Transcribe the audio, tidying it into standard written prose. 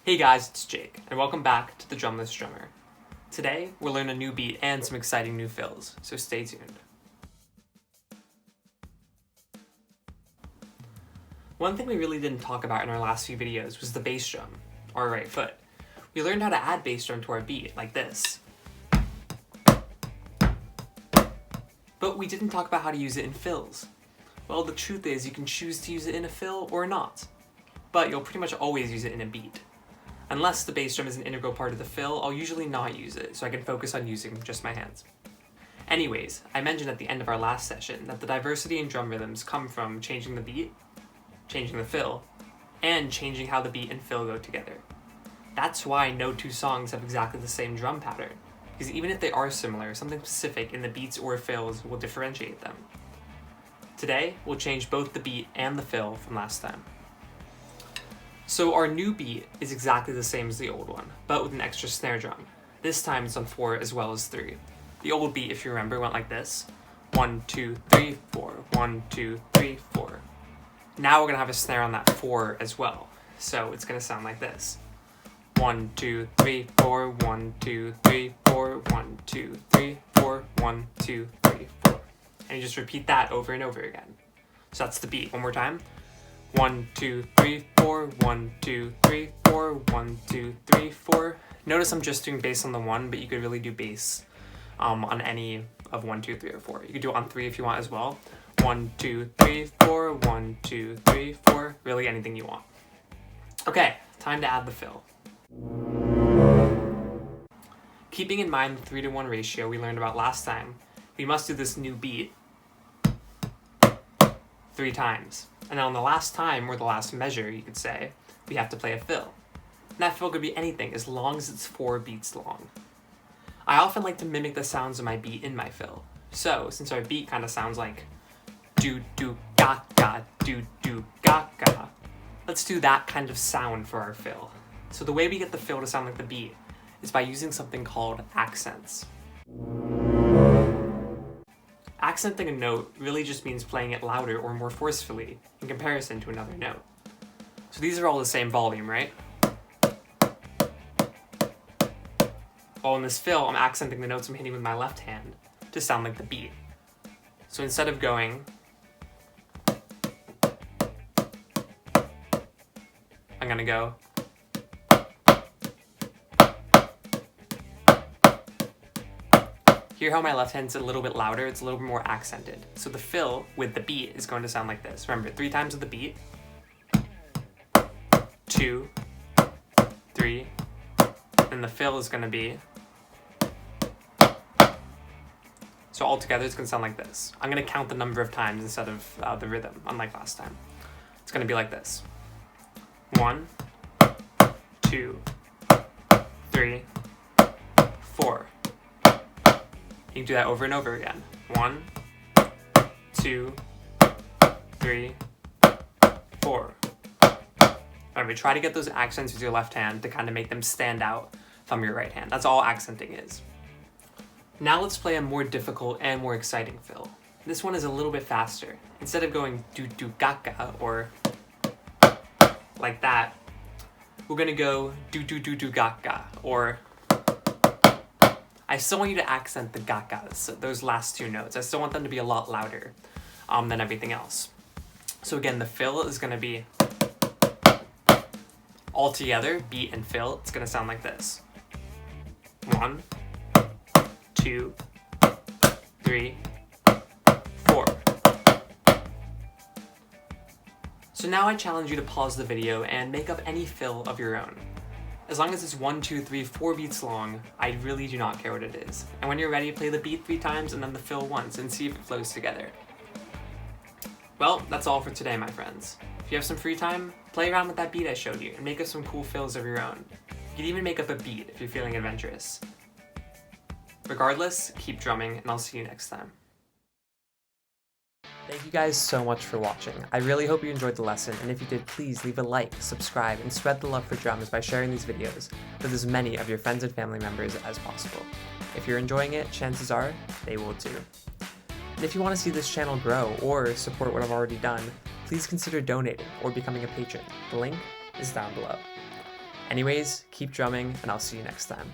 Hey guys, it's Jake, and welcome back to the Drumless Drummer. Today, we'll learn a new beat and some exciting new fills, so stay tuned. One thing we really didn't talk about in our last few videos was the bass drum, our right foot. We learned how to add bass drum to our beat, like this. But we didn't talk about how to use it in fills. Well, the truth is you can choose to use it in a fill or not, but you'll pretty much always use it in a beat. Unless the bass drum is an integral part of the fill, I'll usually not use it, so I can focus on using just my hands. Anyways, I mentioned at the end of our last session that the diversity in drum rhythms come from changing the beat, changing the fill, and changing how the beat and fill go together. That's why no two songs have exactly the same drum pattern, because even if they are similar, something specific in the beats or fills will differentiate them. Today, we'll change both the beat and the fill from last time. So our new beat is exactly the same as the old one, but with an extra snare drum. This time it's on 4 as well as 3. The old beat, if you remember, went like this. 1, 2, 3, 4, 1, 2, 3, 4. Now we're gonna have a snare on that 4 as well, so it's gonna sound like this. 1, 2, 3, 4, 1, 2, 3, 4, 1, 2, 3, 4, 1, 2, 3, 4. And you just repeat that over and over again. So that's the beat. One more time. 1, 2, 3, 4, 1, 2, 3, 4, 1, 2, 3, 4. Notice I'm just doing bass on the 1, but you could really do bass on any of 1, 2, 3, or 4. You could do it on 3 if you want as well. 1, 2, 3, 4, 1, 2, 3, 4. Really anything you want. Okay, time to add the fill. Keeping in mind the 3-to-1 ratio we learned about last time, we must do this new beat 3 times. And then on the last time, or the last measure, you could say, we have to play a fill. And that fill could be anything, as long as it's 4 beats long. I often like to mimic the sounds of my beat in my fill. So, since our beat kind of sounds like do-do-ga-ga, do-do-ga-ga, let's do that kind of sound for our fill. So the way we get the fill to sound like the beat is by using something called accents. Accenting a note really just means playing it louder or more forcefully in comparison to another note. So these are all the same volume, right? Well, in this fill, I'm accenting the notes I'm hitting with my left hand to sound like the beat. So instead of going, I'm gonna go. Hear how my left hand's a little bit louder, it's a little bit more accented. So the fill with the beat is going to sound like this. Remember, 3 times with the beat. 2, 3, and the fill is going to be. So all together it's going to sound like this. I'm going to count the number of times instead of the rhythm, unlike last time. It's going to be like this. 1, 2, 3, 4. You can do that over and over again. 1, 2, 3, 4. Remember, try to get those accents with your left hand to kind of make them stand out from your right hand. That's all accenting is. Now let's play a more difficult and more exciting fill. This one is a little bit faster. Instead of going do-do-ga-ga or like that, we're gonna go do-do-do-do-ga-ga or I still want you to accent the ga-gas, those last 2 notes. I still want them to be a lot louder than everything else. So again, the fill is going to be all together, beat and fill. It's going to sound like this. 1, 2, 3, 4. So now I challenge you to pause the video and make up any fill of your own. As long as it's 1, 2, 3, 4 beats long, I really do not care what it is. And when you're ready, play the beat 3 times and then the fill once and see if it flows together. Well, that's all for today, my friends. If you have some free time, play around with that beat I showed you and make up some cool fills of your own. You can even make up a beat if you're feeling adventurous. Regardless, keep drumming and I'll see you next time. Thank you guys so much for watching. I really hope you enjoyed the lesson, and if you did, please leave a like, subscribe, and spread the love for drums by sharing these videos with as many of your friends and family members as possible. If you're enjoying it, chances are they will too. And if you want to see this channel grow or support what I've already done, please consider donating or becoming a patron. The link is down below. Anyways, keep drumming, and I'll see you next time.